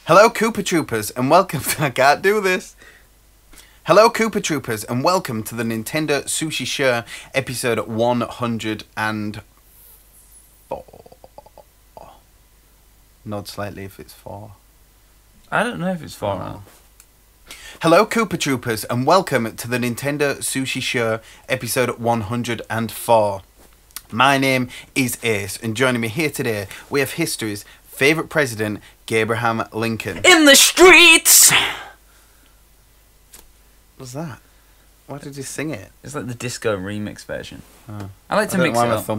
Hello Koopa Troopas and welcome to... I can't do this. Hello Koopa Troopas and welcome to the Nintendo Sushi Show, episode 104. Nod slightly if it's 4. I don't know if it's 4 now. Hello Koopa Troopas and welcome to the Nintendo Sushi Show, episode 104. My name is Ace and joining me here today we have history's favourite president, Abraham Lincoln. In the streets! What's that? Why did you sing it? It's like the disco remix version. Oh. I like to mix it up. I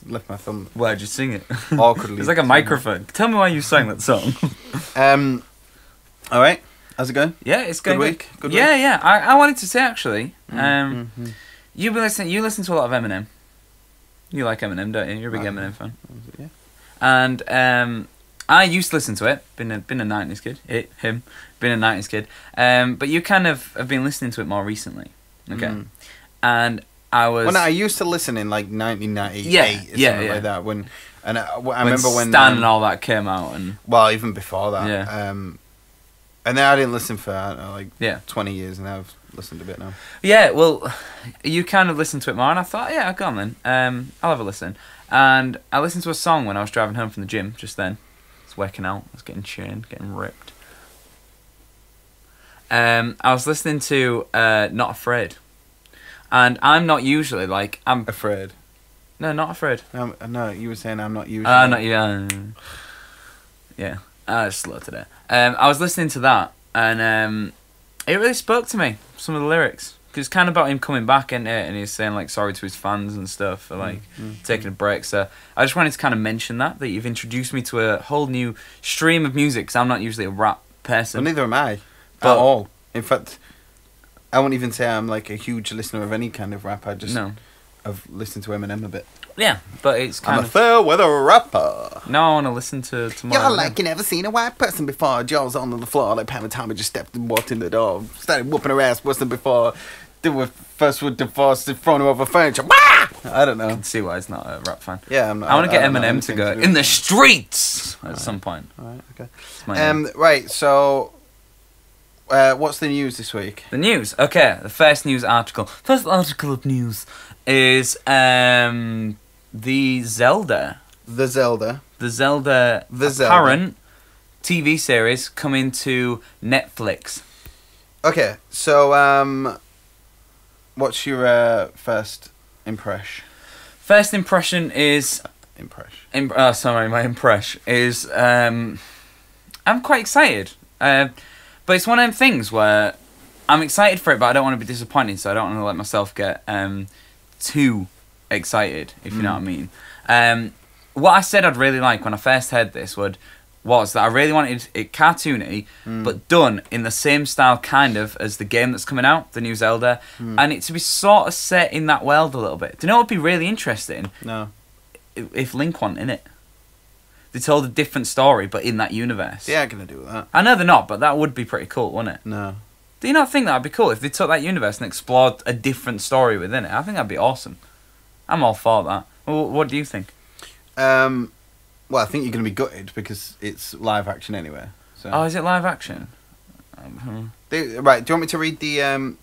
left my thumb Why'd you sing it? awkwardly. It's like a microphone. Tell me why you sang that song. Alright, how's it going? Yeah, it's going good week. Good yeah, week? yeah. I wanted to say actually, you listen to a lot of Eminem. You like Eminem, don't you? You're a big Eminem fan. Yeah. And I used to listen to it. Been a 90s kid. Been a 90s kid. But you kind of have been listening to it more recently. Okay. And I was... Well, no, I used to listen in like 1998 or something like that. I remember when Stan and all that came out. And well, even before that. Yeah. And then I didn't listen for, I don't know, 20 years, and I've listened a bit now. Yeah, well, you kind of listened to it more, and I thought, yeah, go on then. I'll have a listen. And I listened to a song when I was driving home from the gym just then. I was working out. I was getting chained, getting ripped. I was listening to Not Afraid. And I'm not usually like... I'm afraid. No, Not Afraid. No, you were saying I'm not usually... Not yeah. It's slow today. I was listening to that, and it really spoke to me, some of the lyrics. Because it's kind of about him coming back, isn't it? And he's saying, like, sorry to his fans and stuff for, like, taking a break. So I just wanted to kind of mention that you've introduced me to a whole new stream of music, because I'm not usually a rap person. Well, neither am I, at all. In fact, I won't even say I'm, like, a huge listener of any kind of rap. I just have listened to Eminem a bit. Yeah, but it's kind I'm a fair weather rapper. No, I want to listen to more. You're like you never seen a white person before. Jaws on the floor like Pam and Tommy just stepped and walked in the door. Started whooping her ass worse than before. They were first with divorce, they thrown her over furniture. Wah! I don't know. I can see why he's not a rap fan. Yeah, I'm not, I want to get Eminem to go in the streets at some point. Alright, okay. Right, so what's the news this week? The news. Okay, the first article of news is the Zelda apparent TV series coming to Netflix. Okay, so what's your first impression? First impression is my impression is I'm quite excited. But it's one of them things where I'm excited for it, but I don't want to be disappointed, so I don't want to let myself get too excited, if you know what I mean. What I said I'd really like when I first heard this was that I really wanted it cartoony, but done in the same style kind of as the game that's coming out, the new Zelda, and it to be sort of set in that world a little bit. Do you know what would be really interesting? No. If Link wasn't in it. They told a different story, but in that universe. They aren't going to do that. I know they're not, but that would be pretty cool, wouldn't it? No. Do you not think that would be cool if they took that universe and explored a different story within it? I think that'd be awesome. I'm all for that. Well, what do you think? Well, I think you're going to be gutted because it's live action anyway. So. Oh, is it live action? Right, do you want me to read the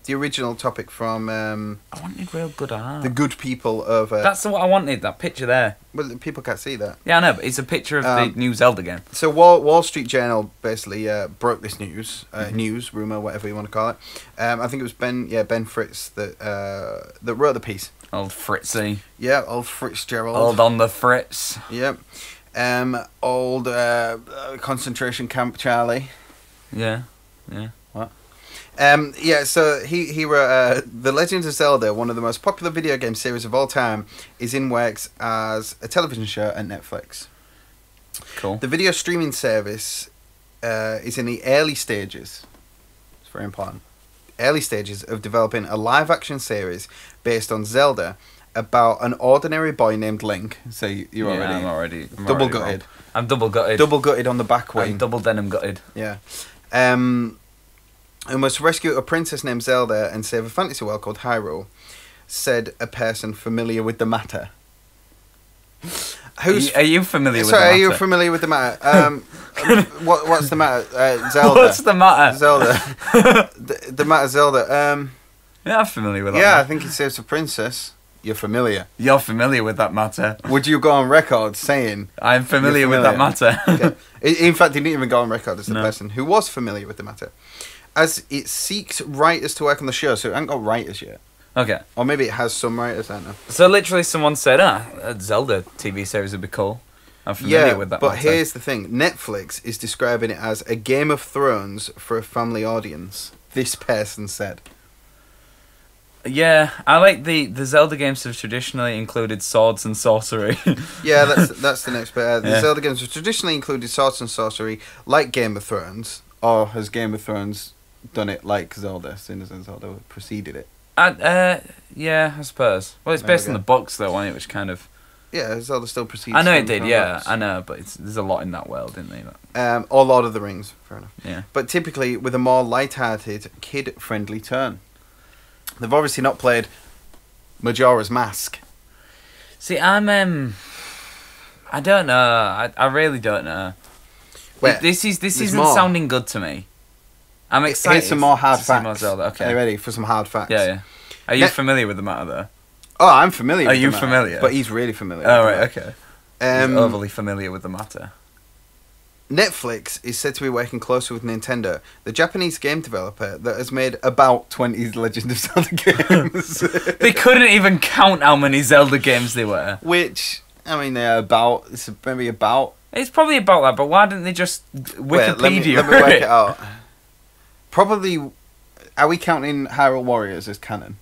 original topic from... I wanted real good art. The good people of... That's what I wanted, that picture there. Well, people can't see that. Yeah, I know, but it's a picture of the new Zelda game. So Wall Street Journal basically broke this news, rumour, whatever you want to call it. I think it was Ben Fritz that wrote the piece. Old Fritzy. Yeah, old Fitzgerald. Old on the Fritz. Yep. Old concentration camp Charlie. Yeah. What? So he wrote The Legend of Zelda, one of the most popular video game series of all time, is in works as a television show at Netflix. Cool. The video streaming service is in the early stages. It's very important. Early stages of developing a live-action series based on Zelda about an ordinary boy named Link. So you're already double gutted. I'm double gutted. Double gutted on the back wing. I'm double denim gutted. Yeah. And must rescue a princess named Zelda and save a fantasy world called Hyrule, said a person familiar with the matter. Are you familiar with the matter? Sorry, are you familiar with the matter? What's the matter, Zelda? What's the matter? Zelda. the matter, Zelda. Yeah, I'm familiar with that. Yeah, I think he saves the princess. You're familiar. You're familiar with that matter. Would you go on record saying... I'm familiar with that matter. Okay. In fact, he didn't even go on record as the person who was familiar with the matter. As it seeks writers to work on the show, so it hasn't got writers yet. Okay. Or maybe it has some writers, I don't know. So literally someone said, a Zelda TV series would be cool. I'm familiar with that but matter. Here's the thing. Netflix is describing it as a Game of Thrones for a family audience. This person said. Yeah, I like the Zelda games have traditionally included swords and sorcery. Yeah, that's the next bit. The Yeah. Zelda games have traditionally included swords and sorcery, like Game of Thrones, or has Game of Thrones done it like Zelda, seeing as Zelda preceded it? Yeah, I suppose. Well, it's based on the books, though, wasn't it? Which kind of... Yeah, Zelda still precedes. I know it did, from yeah, books. I know, but there's a lot in that world, isn't there? Or Lord of the Rings, fair enough. Yeah. But typically with a more light-hearted, kid-friendly turn. They've obviously not played Majora's Mask. See, I don't know. I really don't know. Wait, This isn't more. sounding good to me. I'm excited. Here's some more hard to see more facts. Zelda. Okay. Are you ready for some hard facts? Yeah, yeah. Are you familiar with the matter, though? Oh, I'm familiar. Are with you the matter, familiar? But he's really familiar. Oh, with the right, matter. okay. He's overly familiar with the matter. Netflix is said to be working closely with Nintendo, the Japanese game developer that has made about 20 Legend of Zelda games. They couldn't even count how many Zelda games there were. Which, I mean, they're about... It's maybe about... It's probably about that, but why didn't they just Wikipedia Wait, let me work it out. Probably... Are we counting Hyrule Warriors as canon?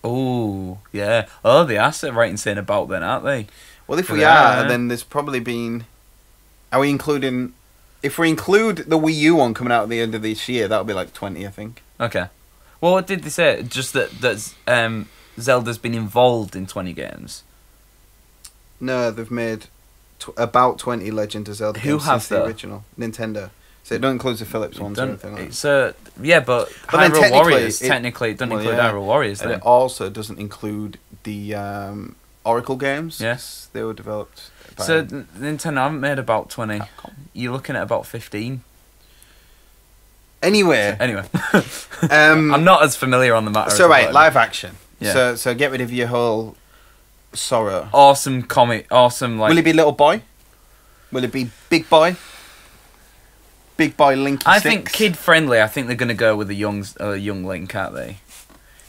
Oh, yeah. Oh, they are right in saying about then, aren't they? Well, if we are, then there's probably been... Are we including... If we include the Wii U one coming out at the end of this year, that'll be like 20, I think. Okay. Well, what did they say? Just that Zelda's been involved in 20 games? No, they've made about 20 Legend of Zelda games since the original. Nintendo. So it don't include the Philips ones or anything like that. So, yeah, but then Hyrule Warriors, technically, it doesn't include Hyrule Warriors, and then. it also doesn't include the Oracle games. Yes. They were developed by... So, Nintendo haven't made about 20. You're looking at about 15. Anyway. I'm not as familiar on the matter. So, right, live action. Yeah. So get rid of your whole sorrow. Awesome comic, awesome, like... Will it be little boy? Will it be big boy? Big boy Linky I Sticks? think kid-friendly. I think they're going to go with a young Link, aren't they?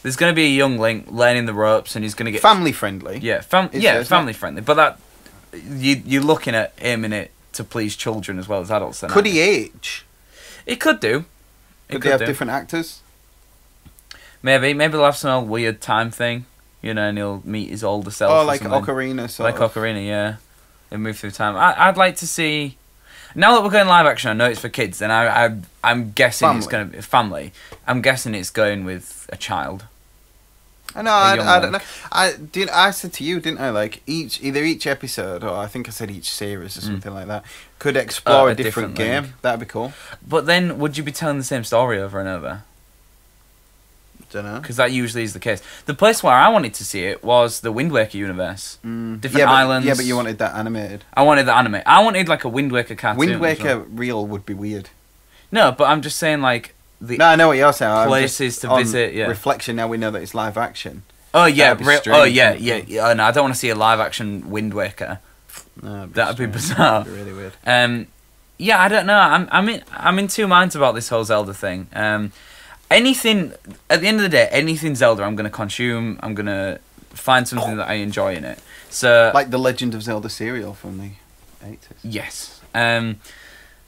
There's going to be a young Link learning the ropes, and he's going to get... Family-friendly? Yeah, family-friendly. But that... You're looking at aiming it to please children as well as adults. Then, could he age? It could do. Could they have different actors? Maybe they'll have some old weird time thing, and he'll meet his older self. Oh, like Ocarina, sort of. Like Ocarina, yeah. They move through time. I'd like to see. Now that we're going live action, I know it's for kids, and I'm guessing it's going to be family. I'm guessing it's going with a child. I know. I don't know. I said to you, didn't I? Like either each episode, or I think I said each series or something like that, could explore a different game. Link. That'd be cool. But then, would you be telling the same story over and over? Don't know. Because that usually is the case. The place where I wanted to see it was the Wind Waker universe. Different islands. Yeah, but you wanted that animated. I wanted that anime. I wanted like a Wind Waker cartoon. Wind Waker real would be weird. No, but I'm just saying like the. No, I know what you're saying. Places to visit. Yeah. Reflection. Now we know that it's live action. Oh yeah. Oh yeah. No, I don't want to see a live action Wind Waker. No, that'd be bizarre. That'd be really weird. Yeah, I don't know. I'm in two minds about this whole Zelda thing. Anything, at the end of the day, anything Zelda I'm going to consume, I'm going to find something that I enjoy in it. So like the Legend of Zelda cereal from the 80s. Yes.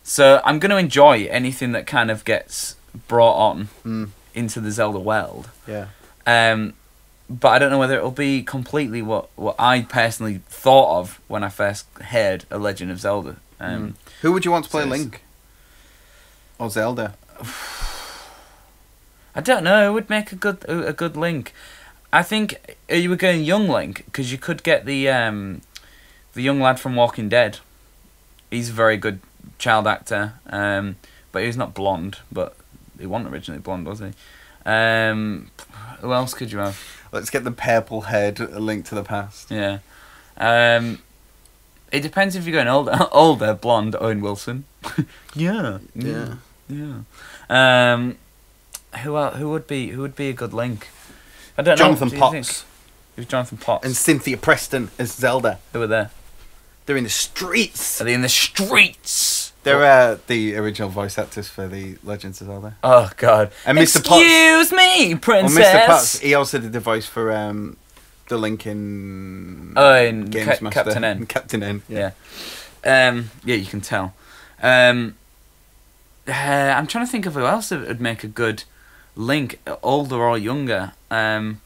So I'm going to enjoy anything that kind of gets brought on into the Zelda world. Yeah. But I don't know whether it'll be completely what I personally thought of when I first heard A Legend of Zelda. Who would you want to play Link? Or Zelda? I don't know. It would make a good Link. I think you were going young Link because you could get the young lad from Walking Dead. He's a very good child actor, but he's not blonde. But he wasn't originally blonde, was he? Who else could you have? Let's get the purple head Link to the Past. Yeah. It depends if you're going older, blonde, Owen Wilson. Yeah. Yeah. Yeah. Who would be a good Link? I don't know. Jonathan Potts. Who's Jonathan Potts? And Cynthia Preston as Zelda. Who are there? They're in the streets. Are they in the streets? They're the original voice actors for the Legends of Zelda. Oh God! And Mr. Potts. Excuse me, princess. Well, Mr. Potts. He also did the voice for the Link in. In Games Master. Captain N. Captain N. Yeah. Yeah, you can tell. I'm trying to think of who else would make a good Link, older or younger. I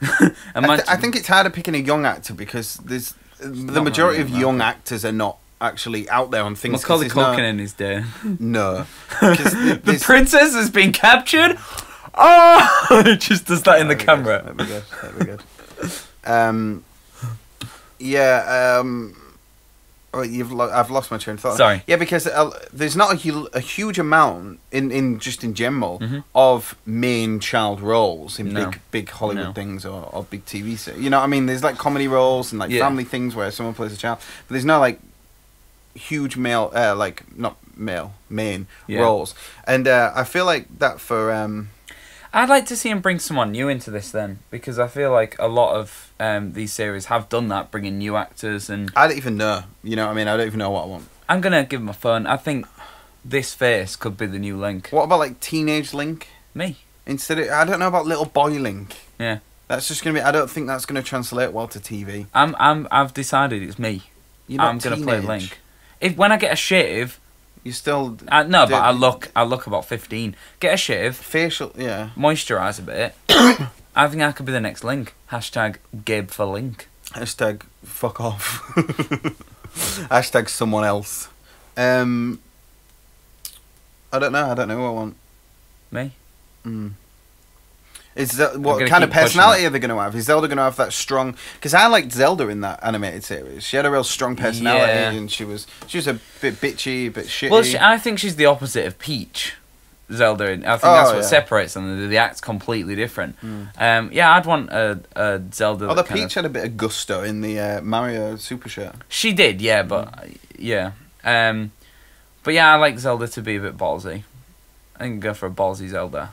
think it's harder picking a young actor because the majority of young actors are not actually out there on things. Macaulay Culkin in his day. No. The princess has been captured. Oh, it just does that in the camera. That'd be good. Yeah. Oh, I've lost my train of thought. Sorry. Yeah, because there's not a huge amount in general of main child roles in big Hollywood things or big TV series. You know what I mean? There's like comedy roles and like family things where someone plays a child, but there's no like huge male main roles. And I feel like that for I'd like to see him bring someone new into this then, because I feel like a lot of these series have done that, bringing new actors. And I don't even know. You know what I mean? I don't even know what I want. I'm gonna give him a phone. I think this face could be the new Link. What about like teenage Link? Me. Instead of, I don't know about little boy Link. Yeah. That's just gonna be. I don't think that's gonna translate well to TV. I've decided it's me. I'm gonna play Link. When I get a shave. You still no, but I look about 15. Get a shave, facial, yeah. Moisturise a bit. I think I could be the next Link. Hashtag Gabe for Link. Hashtag fuck off. Hashtag someone else. I don't know what I want. Me. Is that what kind of personality are they going to have? Is Zelda going to have that strong? Because I liked Zelda in that animated series. She had a real strong personality, and she was a bit bitchy, a bit shitty. Well, I think she's the opposite of Peach, Zelda. I think that's what separates them. The act's completely different. Yeah, I'd want a Zelda. Although Peach had a bit of gusto in the Mario Super Show. She did, yeah, but yeah, but yeah, I like Zelda to be a bit ballsy. I think go for a ballsy Zelda.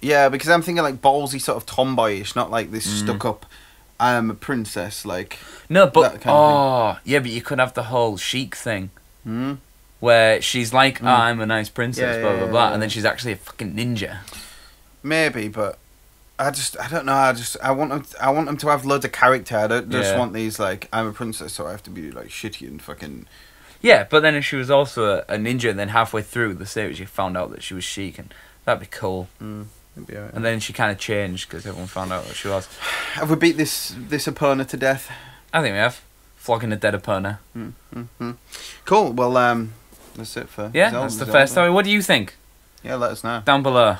Yeah, because I'm thinking like ballsy, sort of tomboyish, not like this stuck-up. I'm a princess, like. No, but yeah, but you could have the whole chic thing, where she's like, I'm a nice princess, blah blah blah, and then she's actually a fucking ninja. Maybe, but I don't know. I want them to have loads of character. I don't just want these like I'm a princess, so I have to be like shitty and fucking. Yeah, but then if she was also a ninja, and then halfway through the series you found out that she was chic, and that'd be cool. Right. And then she kind of changed because everyone found out that she was. Have we beat this Epona to death? I think we have. Flogging a dead Epona. Cool. Well, that's it for Zelda. That's the first story. What do you think? Yeah, let us know. Down below.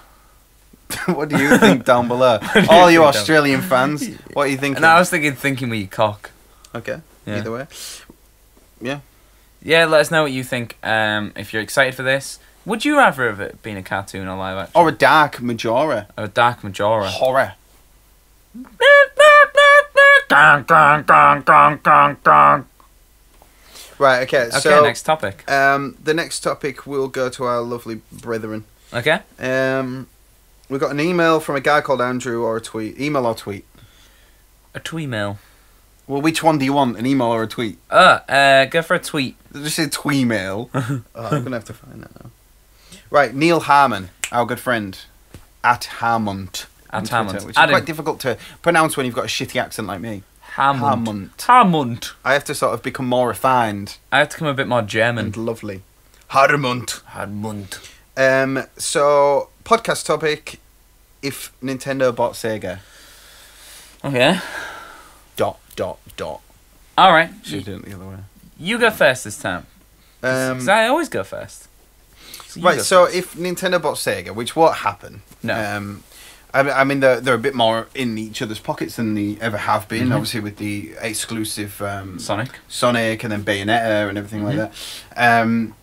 What do you think down below? All you Australian fans, what are you thinking? And I was thinking with your cock. Okay. Yeah. Either way. Yeah. Yeah, let us know what you think. If you're excited for this. Would you rather have it been a cartoon or live action? Or a dark Majora? Or a dark Majora. Horror. Right, okay, so... Okay, next topic. The next topic will go to our lovely brethren. Okay. We got an email from a guy called Andrew, or a tweet. Email or tweet? A tweemail. Well, which one do you want? An email or a tweet? Go for a tweet. Just say tweemail. I'm going to have to find that now. Right, Neil Harmon, our good friend, at Harmont. At Harmont. Which is quite difficult to pronounce when you've got a shitty accent like me. Harmont. I have to sort of become more refined. I have to become a bit more German. And lovely. Harmont. So, podcast topic, if Nintendo bought SEGA. Okay. ... Alright. Should do it the other way. You go first this time. Because I always go first. So if Nintendo bought SEGA, which won't happen. No. I mean, they're a bit more in each other's pockets than they ever have been, obviously with the exclusive Sonic and then Bayonetta and everything like that. And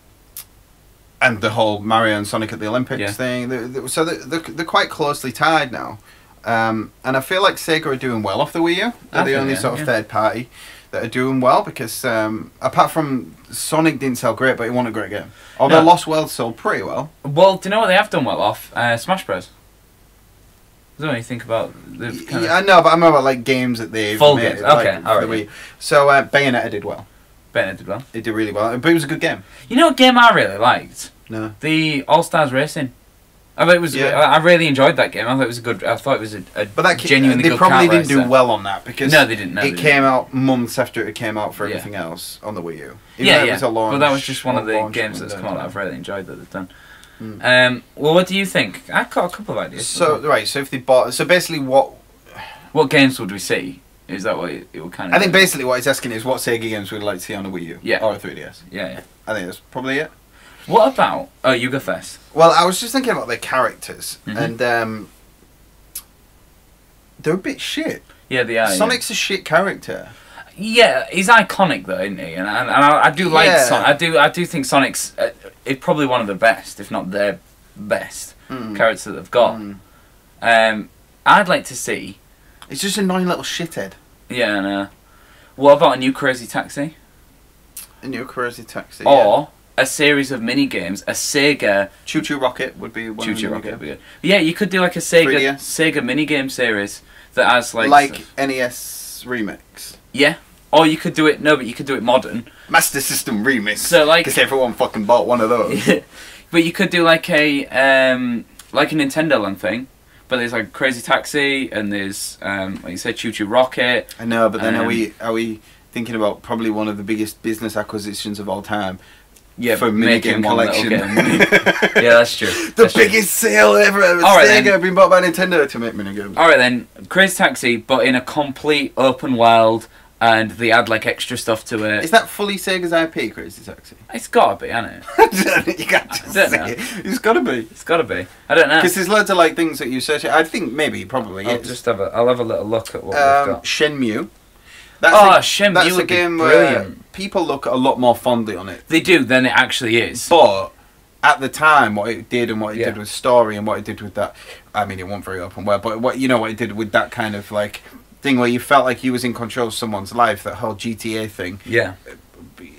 the whole Mario and Sonic at the Olympics thing. So they're quite closely tied now. And I feel like Sega are doing well off the Wii U. They're the only sort of third party that are doing well, because apart from Sonic didn't sell great, but it wasn't a great game. Although Lost World sold pretty well. Well, do you know what they have done well off? Smash Bros. I don't know what you think about the kind I know, but I remember like games that they've full made. games. Okay, like, alright. So Bayonetta did well. Bayonetta did well. It did really well, but it was a good game. You know what game I really liked? No. The All Stars Racing. I thought it was. I really enjoyed that game. I thought it was a good. I thought it was a genuinely good. They probably didn't racer. do well on that, because no, they didn't. No, it came out months after it came out for everything else on the Wii U. It was a launch, but that was just one of the games that's come out that I've really enjoyed that they've done. Well, what do you think? I've got a couple of ideas. So if they bought, so basically what games would we see? Is that what it would kind of? I think basically what he's asking is what Sega games would like to see on a Wii U, or a 3DS. Yeah. I think that's probably it. What about Yuga Fest? Well, I was just thinking about the characters, and they're a bit shit. Yeah, they are. Sonic's a shit character. Yeah, he's iconic though, isn't he? And I do like Sonic. I do think Sonic's is probably one of the best, if not their best character that they've got. I'd like to see. It's just a annoying little shithead. Yeah, I know. What about a new Crazy Taxi? A new Crazy Taxi. Or a series of mini games. A Sega. Choo Choo Rocket would be one. Choo Choo Rocket would be good. Yeah, you could do like a Sega mini game series that has like NES remix. Yeah. Or you could do it. No, but you could do it modern. Master System remix. So like, because everyone fucking bought one of those. But you could do like a Nintendo Land thing. But there's like Crazy Taxi, and there's like you said, Choo Choo Rocket. I know, but then are we thinking about probably one of the biggest business acquisitions of all time? Yeah, for minigame collection. Yeah, that's true. The biggest sale ever. Sega have been bought by Nintendo to make minigames. Alright then, Crazy Taxi, but in a complete open world, and they add like extra stuff to it. Is that fully Sega's IP, Crazy Taxi? It's gotta be, hasn't it? You can't just say it. It's gotta be. It's gotta be. I don't know. Because there's loads of like things that you search. I think maybe probably. I'll have a little look at what we've got. Shenmue. Shenmue that's a game where people look a lot more fondly on it. They do than it actually is. But at the time, what it did and what it did with story and what it did with that, I mean, it wasn't very open world, but what it did with that kind of like thing where you felt like you was in control of someone's life, that whole GTA thing. Yeah.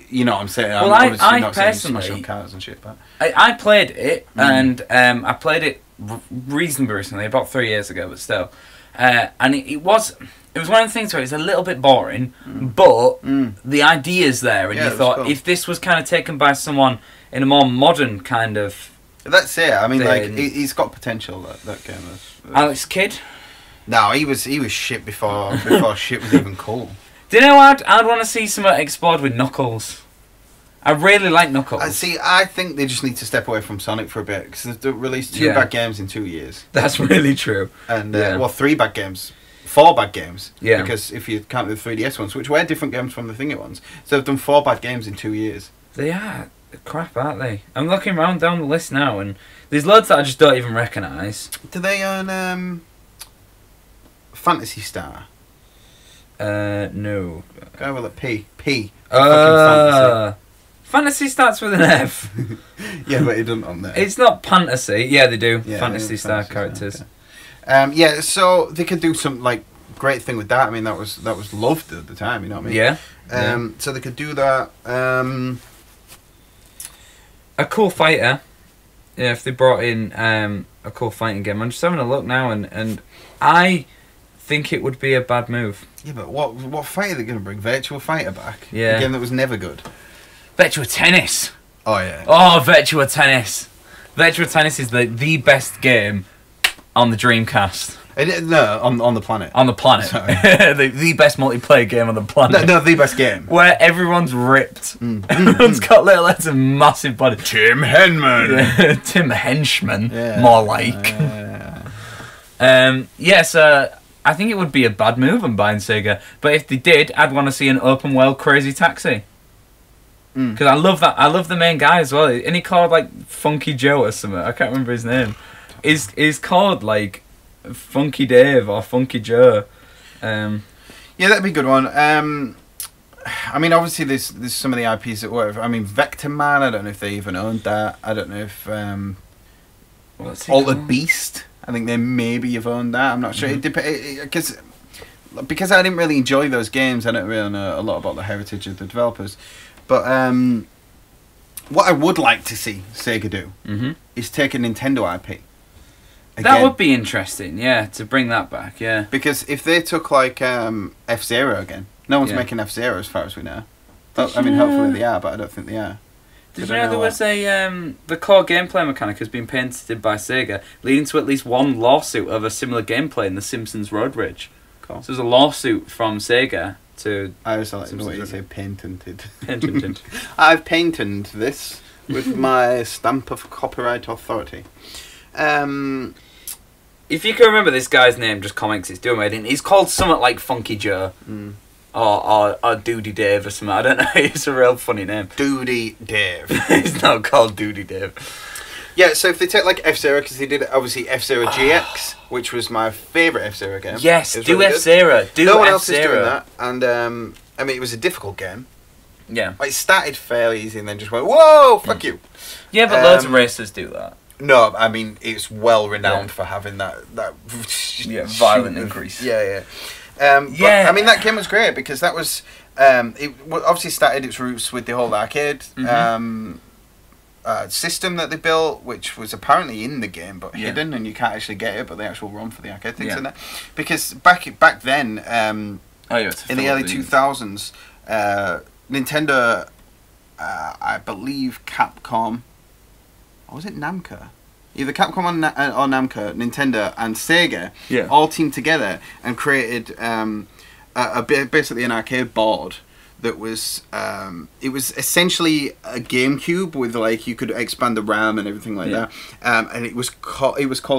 You know what I'm saying? Well, I'm I personally, smashing cars and shit, but I played it, and I played it reasonably recently, about 3 years ago, but still. And it was one of the things where it's a little bit boring, but the idea's there, and you thought, cool. If this was kind of taken by someone in a more modern kind of... That's it. I mean, like, he's got potential, that game. Alex Kidd? No, he was shit before shit was even cool. Do you know what? I'd want to see something explored with Knuckles. I really like Knuckles. I think they just need to step away from Sonic for a bit, because they've released 2 bad games in 2 years. That's really true. And, 3 bad games. 4 bad games. Yeah. Because if you count the 3DS ones, which were different games from the thingy ones, so they've done 4 bad games in 2 years. They are crap, aren't they? I'm looking around down the list now, and there's loads that I just don't even recognise. Do they earn Phantasy Star? No. Go with a P. P. Fantasy starts with an F. Yeah, but it doesn't on there. It's not Fantasy. Yeah, they do. Yeah, Fantasy Star characters. Okay. So they could do some like great thing with that. I mean, that was loved at the time. You know what I mean? Yeah. So they could do that. A cool fighter. Yeah, if they brought in a cool fighting game. I'm just having a look now, and I think it would be a bad move. Yeah, but what fight are they going to bring? Virtua Fighter back? Yeah. A game that was never good. Virtua Tennis. Oh yeah. Oh, Virtua Tennis. Virtua Tennis is the best game on the Dreamcast. No, on the planet. On the planet. the best multiplayer game on the planet. No, the best game. Where everyone's ripped. Everyone's got little heads and massive body. Tim Henman. Tim Henchman. Yeah. More like. So I think it would be a bad move on buying Sega. But if they did, I'd want to see an open world Crazy Taxi. Because I love that. I love the main guy as well. Isn't he called like Funky Joe or something? I can't remember his name. He's called like Funky Dave or Funky Joe. Yeah, that'd be a good one. I mean, obviously there's some of the IPs that work. I mean, Vector Man. I don't know if they even owned that. I don't know if Altered Beast. I think they maybe have owned that. I'm not sure. It depends, because because I didn't really enjoy those games, I don't really know a lot about the heritage of the developers. But what I would like to see Sega do is take a Nintendo IP. Again. That would be interesting, yeah, to bring that back, yeah. Because if they took like F-Zero again, no one's making F-Zero as far as we know. I mean, hopefully they are, but I don't think they are. Did you know there was the core gameplay mechanic has been patented by Sega, leading to at least one lawsuit over similar gameplay in The Simpsons Road Rage. Cool. So there's a lawsuit from Sega to... I also like the way you say patented. Patented. I've patented this with my stamp of copyright authority. If you can remember this guy's name, just comics it's doing it. He's called something like Funky Joe. Or Doody Dave or something. I don't know. It's a real funny name. Doody Dave. He's not called Doody Dave. Yeah, so if they take like F-Zero, because they did obviously F-Zero GX, which was my favourite F-Zero game. Yes, do really F-Zero. Do no one F-Zero. else is doing that. And I mean, it was a difficult game. Yeah. It started fairly easy and then just went, whoa, fuck you. Yeah, but loads of racers do that. No, I mean, it's well renowned for having that violent increase. Yeah. But, I mean, that game was great because that was it obviously started its roots with the whole arcade system that they built, which was apparently in the game but hidden, and you can't actually get it, but the actual ROM for the arcade things in there. Because back then, in the early 2000s, Nintendo, I believe Capcom, or was it Namco? Either Capcom or Namco, Nintendo, and Sega all teamed together and created basically an arcade board that was it was essentially a GameCube with like you could expand the RAM and everything like that, and it was called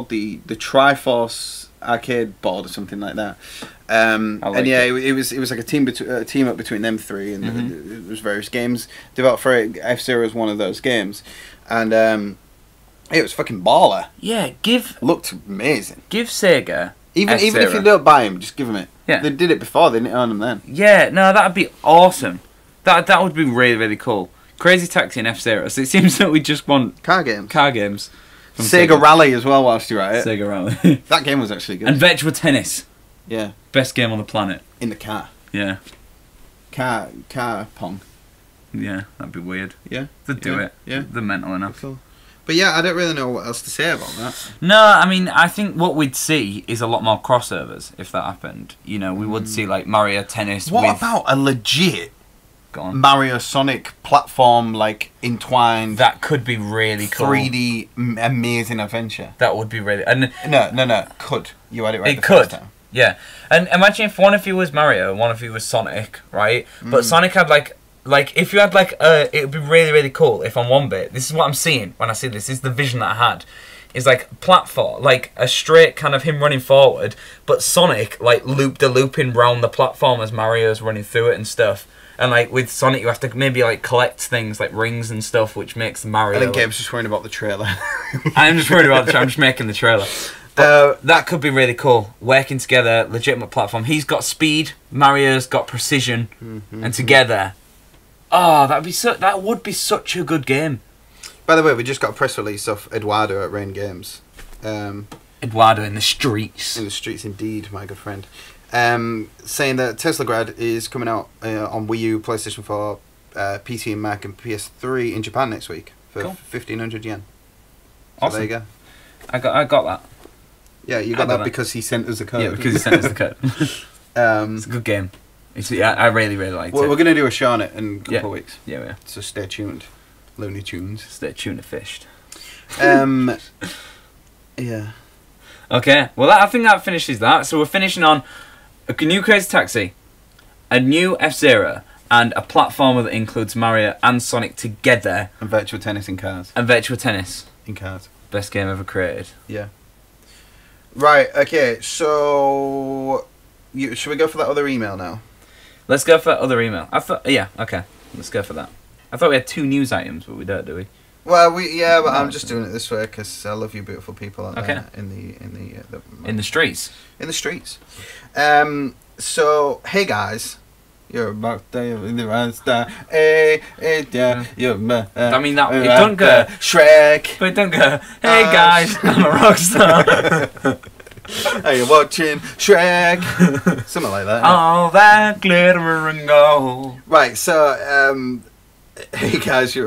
the Triforce arcade board or something like that. It was like a team up between them three, and there was various games developed for it. F-Zero was one of those games, and it was fucking baller. Yeah, looked amazing. Give Sega even if you don't buy them, just give them it. Yeah, they did it before. They didn't own them then. Yeah, no, that'd be awesome. That would be really, really cool. Crazy Taxi and F-Zero. So it seems that we just want car games. Sega Rally as well. Whilst you're at it, Sega Rally. That game was actually good. And Virtua Tennis. Yeah, best game on the planet. In the car. Yeah. Car pong. Yeah, that'd be weird. Yeah, they'd do it. Yeah, they're mental enough. Cool. But yeah, I don't really know what else to say about that. No, I mean, I think what we'd see is a lot more crossovers if that happened. You know, we would see like Mario Tennis. What about a legit Go on. Mario Sonic platform like entwined? That could be really cool. 3D amazing adventure. That would be really. And no. Could you had it right? It could. First time. Yeah, and imagine if one of you was Mario, and one of you was Sonic, right? But Sonic had like if you had it would be really, really cool if on one bit, this is what I'm seeing when I see this is the vision that I had, is like platform, like a straight kind of him running forward, but Sonic like looping round the platform as Mario's running through it and stuff. And like with Sonic you have to maybe like collect things like rings and stuff, which makes Mario... I think Gabe's just worrying about the trailer. I'm just worried about the trailer, I'm just making the trailer. That could be really cool. Working together, legitimate platform. He's got speed, Mario's got precision, and together... Oh, that would be such a good game. By the way, we just got a press release of Eduardo at Rain Games. Eduardo in the streets. In the streets, indeed, my good friend. Saying that Tesla Grad is coming out on Wii U, PlayStation 4, PC and Mac, and PS3 in Japan next week for 1,500 yen. So awesome. there you go. I got that. Yeah, you got that because he sent us a code. Yeah, because he sent us the code. It's a good game. I really, really liked it. We're going to do a show on it in a couple of weeks. Yeah, we are. So stay tuned. Looney Tunes. Stay tuned to Fished. Yeah. Okay, well I think that finishes that. So we're finishing on a new Crazy Taxi, a new F-Zero, and a platformer that includes Mario and Sonic together. And Virtua Tennis in cars. And Virtua Tennis. In cars. Best game ever created. Yeah. Right, okay, so... should we go for that other email now? Let's go for that other email. Yeah, okay. Let's go for that. I thought we had 2 news items, but we don't, do we? Well, but I'm just doing it this way because I love you, beautiful people out there in the streets. In the streets. So, hey guys, you're about to in the right star. Hey, you're I mean that it don't go Shrek, but it don't go. Hey guys, I'm a rock star. Are you watching Shrek? Something like that. All that glitter and gold. Right, so, hey guys,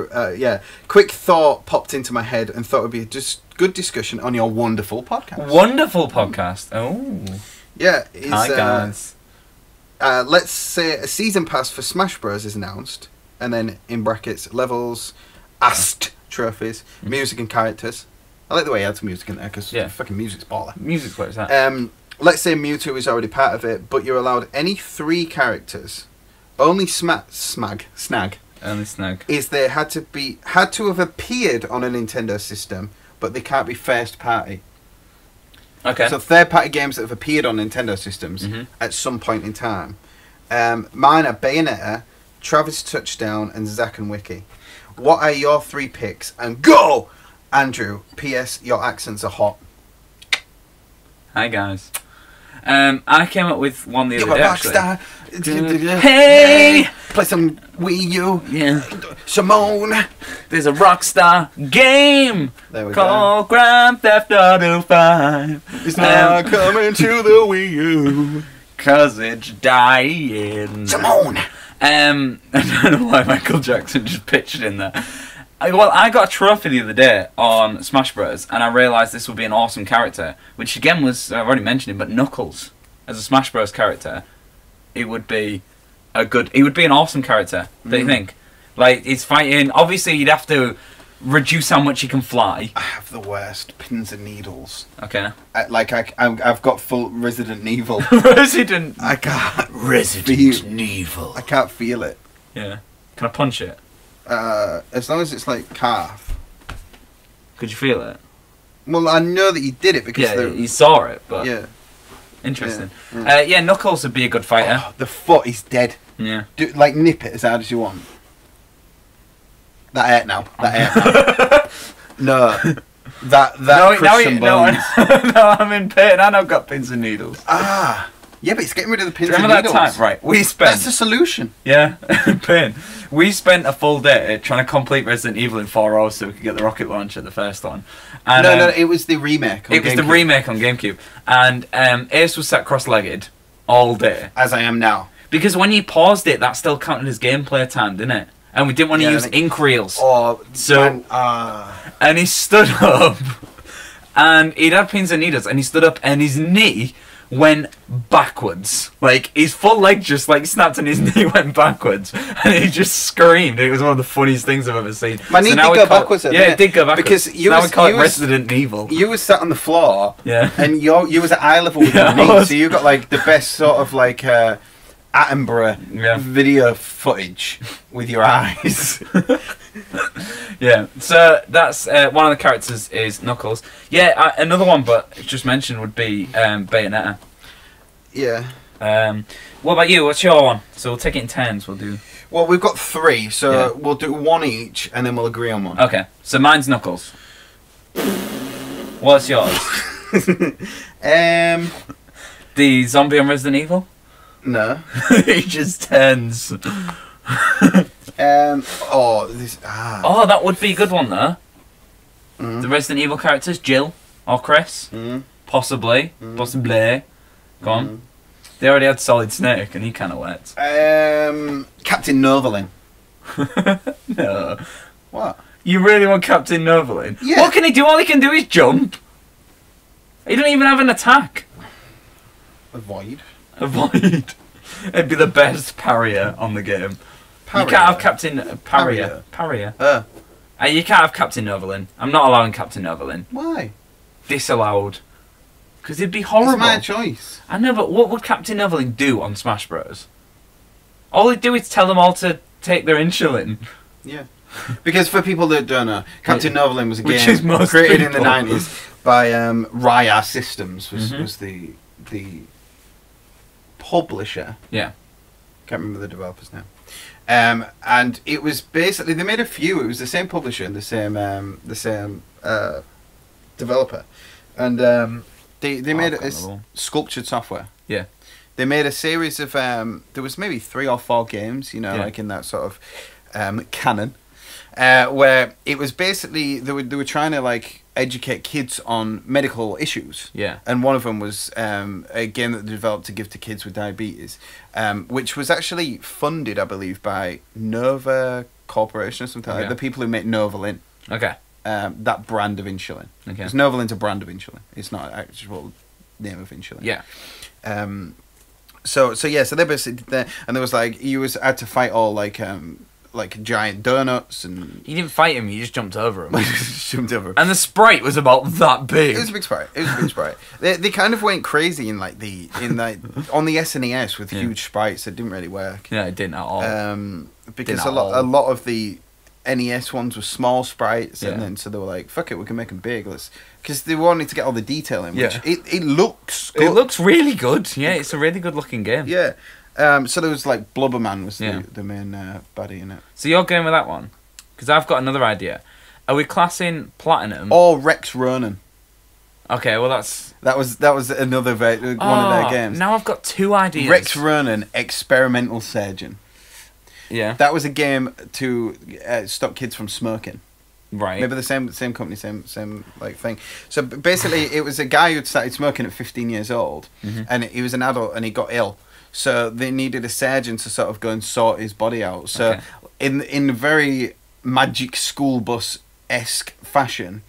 quick thought popped into my head and thought it would be just good discussion on your wonderful podcast. Wonderful podcast. Oh. Yeah. Hi, guys. Let's say a season pass for Smash Bros. Is announced, and then in brackets, levels, trophies, music and characters. I like the way he had some music in there, because fucking music's baller. Music's where it's at. Let's say Mewtwo is already part of it, but you're allowed any 3 characters. Only Snag. Only Snag. Is they had to have appeared on a Nintendo system, but they can't be first party. Okay. So third party games that have appeared on Nintendo systems at some point in time. Mine are Bayonetta, Travis Touchdown, and Zack and Wiki. What are your 3 picks? And go, Andrew. P.S. Your accents are hot. Hi guys. I came up with one the other day. Rockstar. Hey! Play some Wii U. Yeah. Simone. There's a Rockstar game called Grand Theft Auto 5. It's not coming to the Wii U. 'Cause it's dying. Simone. I don't know why Michael Jackson just pitched in there. I got a trophy the other day on Smash Bros. And I realised this would be an awesome character, which again was, I've already mentioned him, but Knuckles as a Smash Bros. Character, it would be an awesome character. Don't you think? Like, he's fighting. Obviously, you'd have to reduce how much he can fly. I have the worst pins and needles. Okay. I've got full Resident Evil. I can't. Resident Evil. I can't feel it. Yeah. Can I punch it? As long as it's like calf. Could you feel it? Well, I know that you did it because you saw it, but interesting. Yeah. Knuckles would be a good fighter. Oh, the foot is dead. Yeah. Nip it as hard as you want. That hurt now. No. No, I'm in pain and I've got pins and needles. Ah. Yeah, but it's getting rid of the pins and needles. That time? Right. That's the solution. Yeah. Pain. We spent a full day trying to complete Resident Evil in 4 hours so we could get the rocket launcher, the first one. And, no, it was the remake. It was the remake on GameCube. And Ace was sat cross-legged all day. As I am now. Because when you paused it, that still counted as gameplay time, didn't it? And we didn't want to use ink reels. And he stood up, and he'd had pins and needles, and he stood up, and his knee went backwards. Like, his full leg just, snapped, and his knee went backwards. And he just screamed. It was one of the funniest things I've ever seen. My knee did go backwards, yeah, it did go backwards. Because now we call it Resident Evil. You were sat on the floor, and you was at eye level with your knee, so you got, the best sort of, Attenborough video footage with your eyes. Yeah, so that's one of the characters is Knuckles. Yeah, another one, but just mentioned would be Bayonetta. Yeah. What about you? What's your one? So we'll take it in turns. We'll do. Well, we've got 3, so we'll do 1 each, and then we'll agree on one. Okay, so mine's Knuckles. What's yours? The zombie on Resident Evil. No. He just turns. Oh, that would be a good one though. The Resident Evil characters, Jill or Chris, possibly. Go on. They already had Solid Snake, and he kind of worked. Captain Novolin. No. What? You really want Captain Novolin? Yeah. What can he do? All he can do is jump. He don't even have an attack. Avoid. It'd be the best parrier on the game. You can't have Captain Parrier. You can't have Captain Novolin. I'm not allowing Captain Novolin. Why? Disallowed. Because it'd be horrible. It's my choice. I know, but what would Captain Novolin do on Smash Bros? All he'd do is tell them all to take their insulin. Yeah. Because for people that don't know, Captain Novolin was a game created in the 90s by Raya Systems, was the publisher. Yeah. Can't remember the developers now. And it was basically, they made a few. It was the same publisher and the same developer, and they made it as sculptured software. Yeah. They made a series of there was maybe 3 or 4 games, like in that sort of canon, where it was basically they were trying to educate kids on medical issues. Yeah. And one of them was a game that they developed to give to kids with diabetes, which was actually funded, I believe, by Nova Corporation or something like that. The people who make Novalin. Okay. That brand of insulin. Okay. Because Novalin's a brand of insulin. It's not an actual name of insulin. Yeah. So they basically did that, and there was like had to fight all like giant donuts, and You didn't fight him, you just jumped over him. jumped over. And the sprite was about that big. It was a big sprite. They kind of went crazy on the SNES with huge sprites. It didn't really work. Yeah, it didn't at all. Because a lot of the NES ones were small sprites, and then so they were like, "Fuck it, we can make them big." Because they wanted to get all the detail in. Which it looks good. It looks really good. Yeah, it's a really good looking game. Yeah. So there was like Blubberman was the main baddie in it. So you're going with that one? Because I've got another idea. Are we classing Platinum? Or Rex Ronan. Okay, well that was another one of their games. Now I've got two ideas. Rex Ronan, Experimental Surgeon. Yeah. That was a game to stop kids from smoking. Right. Maybe the same company, same like thing. So basically, it was a guy who'd started smoking at 15 years old, and he was an adult, and he got ill. So they needed a surgeon to sort of go and sort his body out. So in a very Magic School Bus-esque fashion,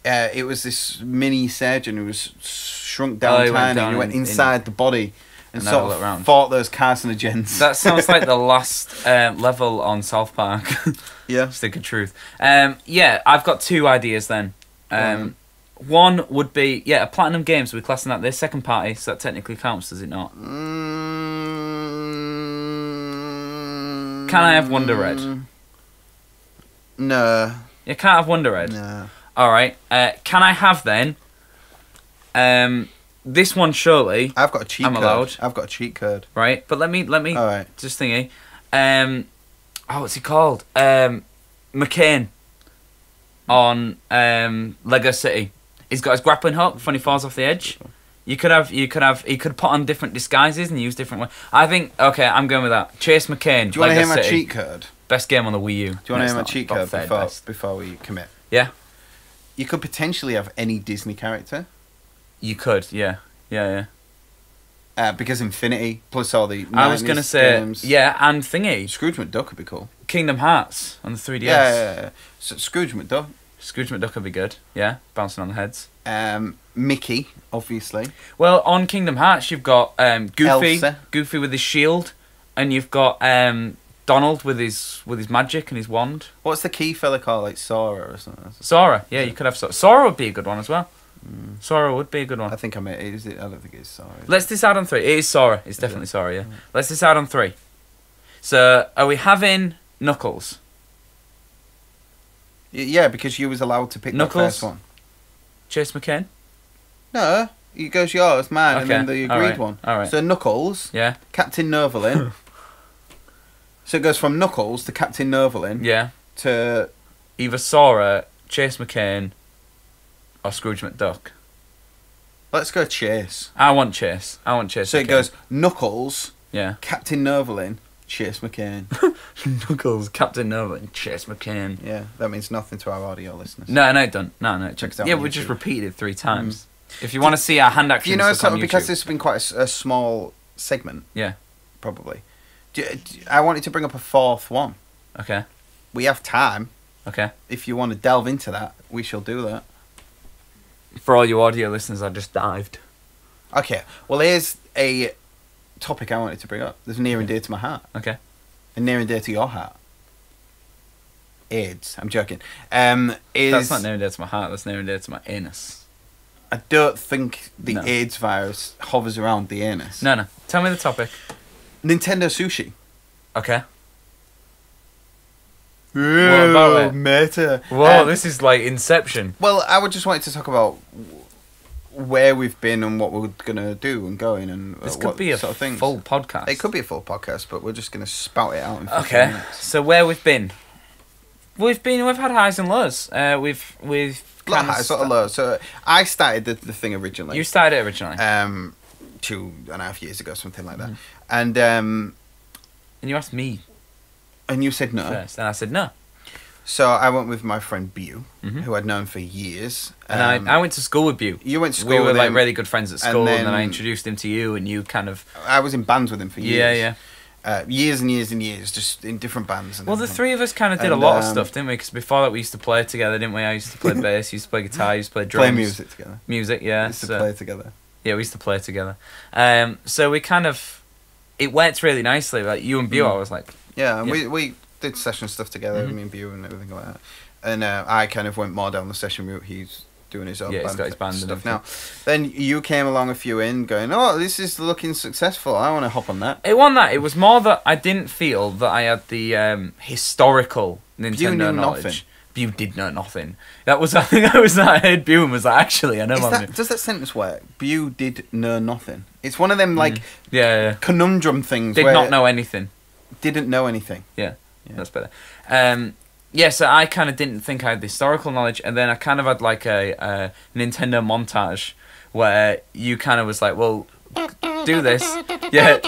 it was this mini surgeon who was shrunk down tiny, and he went inside the body and sort of fought those carcinogens. That sounds like the last level on South Park. Yeah. Stick of truth. Yeah, I've got two ideas then. One would be, a Platinum Games, we're classing that their second party, so that technically counts, does it not? Can I have Wonder Red? No. You can't have Wonder Red? No. Alright, can I have then, this one surely... I've got a cheat code. Allowed. I've got a cheat code. Right, but let me Alright. just thingy. What's he called? McCain on Lego City. He's got his grappling hook when he falls off the edge. He could put on different disguises and use different ones. I think, okay, I'm going with that. Chase McCain. Do you want to hear my cheat code? Best game on the Wii U. Do you want to hear my cheat code before we commit? Yeah. You could potentially have any Disney character. You could, yeah. Because Infinity, plus all the 90s I was going to say, games. and thingy. Scrooge McDuck would be cool. Kingdom Hearts on the 3DS. Yeah. So Scrooge McDuck. Scrooge McDuck would be good, yeah. Bouncing on the heads. Mickey, obviously. Well, on Kingdom Hearts, you've got Goofy. Elsa. Goofy with his shield. And you've got Donald with his magic and his wand. What's the key fella called? Like Sora or something? Sora, yeah, you could have Sora. Sora would be a good one as well. Sora would be a good one. I think I don't think it's Sora. Let's decide on 3. It is Sora. It's definitely Sora, yeah. Let's decide on 3. So, are we having Knuckles? Yeah, because you was allowed to pick Knuckles? the first one. Chase McCain? No, it goes yours, mine, and then the agreed one. All right. So Knuckles, Yeah. Captain Novalin. So it goes from Knuckles to Captain Novalin. Yeah. To Either Sora, Chase McCain, or Scrooge McDuck. let's go Chase. I want Chase. So McCain. it goes Knuckles, Yeah. Captain Novalin, Chase McCain. Knuckles, Captain Nova, and Chase McCain. Yeah, that means nothing to our audio listeners. No, it don't. No. Check it out Yeah, on we just YouTube. repeated it 3 times. If you want to see our hand actions, You know, look on because YouTube. this has been quite a small segment. Yeah. Probably. I wanted to bring up a 4th one. Okay. We have time. Okay. If you want to delve into that, we shall do that. For all you audio listeners, I just dived. Okay. Well, here's a topic I wanted to bring up. That's near and dear to my heart. Okay. And near and dear to your heart. AIDS. I'm joking. That's not near and dear to my heart. That's near and dear to my anus. I don't think the No. AIDS virus hovers around the anus. No. Tell me the topic. Nintendo Sushi. Okay. What about it? Meta. Whoa, this is like Inception. Well, I would just wanted to talk about where we've been and what we're gonna do and going and This what could be a sort of things. full podcast. It could be a full podcast, but we're just gonna spout it out in 15 Okay. minutes. So where we've been. We've had highs and lows. We've Lot high, sort of low. So I started the thing originally. You started it originally. 2.5 years ago, something like that. Mhm. And And you asked me you said no. first, and I said no. So I went with my friend Bew, who I'd known for years. And I went to school with Bew. You went to school We were with like him, really good friends at school, and then I then- introduced him to you, and you kind of... I was in bands with him for years. Yeah. Years and years and years, just in different bands. And Well, the everything. three of us kind of did a lot of stuff, didn't we? Because before that, we used to play together, didn't we? I used to play bass, you used to play guitar, you used to play drums. Play music together. Music, yeah. We used to play together. Yeah, we used to play together. So we kind of... It worked really nicely. Like, you and Bew, I was like... Yeah, and we did session stuff together, me and Bew and everything like that. And I kind of went more down the session route. He's doing his own Yeah, he's got his band and stuff now. Then you came along a few in going, oh, this is looking successful. I want to hop on that. It wasn't that. It was more that I didn't feel that I had the historical Nintendo knew knowledge. nothing. Bew did know nothing. That was, I think I heard Bew and was like, actually, I know my... Does that sentence work? Bew did know nothing. It's one of them, like, Yeah. conundrum things. Did where not know anything. Didn't know anything. Yeah, that's better. Yeah, so I kind of didn't think I had the historical knowledge, and then I kind of had like a Nintendo montage where you kind of was like, well, do this. Yeah.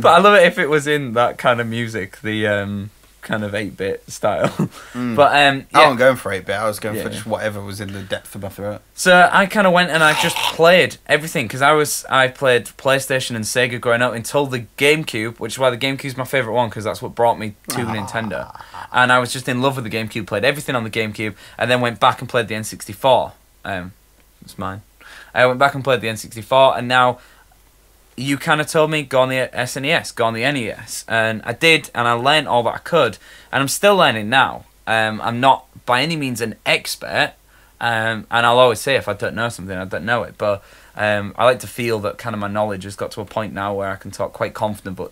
But I love it if it was in that kind of music, the kind of 8-bit style. But I yeah. wasn't going for 8-bit. I was going for Yeah. just whatever was in the depth of my throat. So I kind of went and I just played everything because I played PlayStation and Sega growing up until the GameCube, which is why the GameCube's my favourite one because that's what brought me to Nintendo. And I was just in love with the GameCube, played everything on the GameCube, and then went back and played the N64. It's mine. I went back and played the N64, and now you kind of told me, go on the SNES, go on the NES. And I did, and I learned all that I could. And I'm still learning now. I'm not by any means an expert. And I'll always say if I don't know something, I don't know it. But I like to feel that kind of my knowledge has got to a point now where I can talk quite confidently.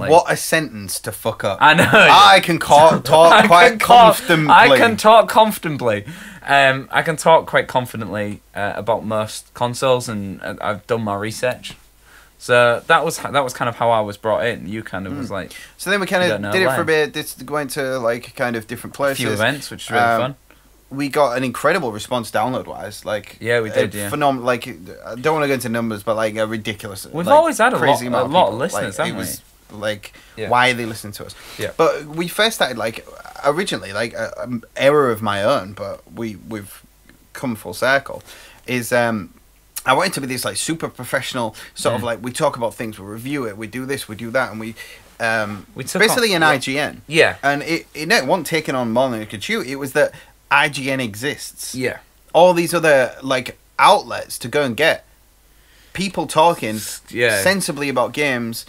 What a sentence to fuck up. I know. I can talk quite comfortably. I can talk comfortably. I can talk quite confidently about most consoles, and I've done my research. So that was kind of how I was brought in. You kind of was like. So then we kind of did it for a bit. Went to like kind of different places. A few events, which was really fun. We got an incredible response download-wise. Like yeah, we did. Yeah, phenomenal. Like I don't want to go into numbers, but like a ridiculous. We've like, always had a lot of of listeners, like, haven't we? Was, like why they listen to us. Yeah. But we first started like originally like an error of my own, but we've come full circle. Is I wanted to be this like super professional sort of like we talk about things, we review it, we do this, we do that, and we took basically an IGN. Yeah. And it wasn't taking on more than it could chew. It was that IGN exists. Yeah. All these other like outlets to go and get people talking sensibly about games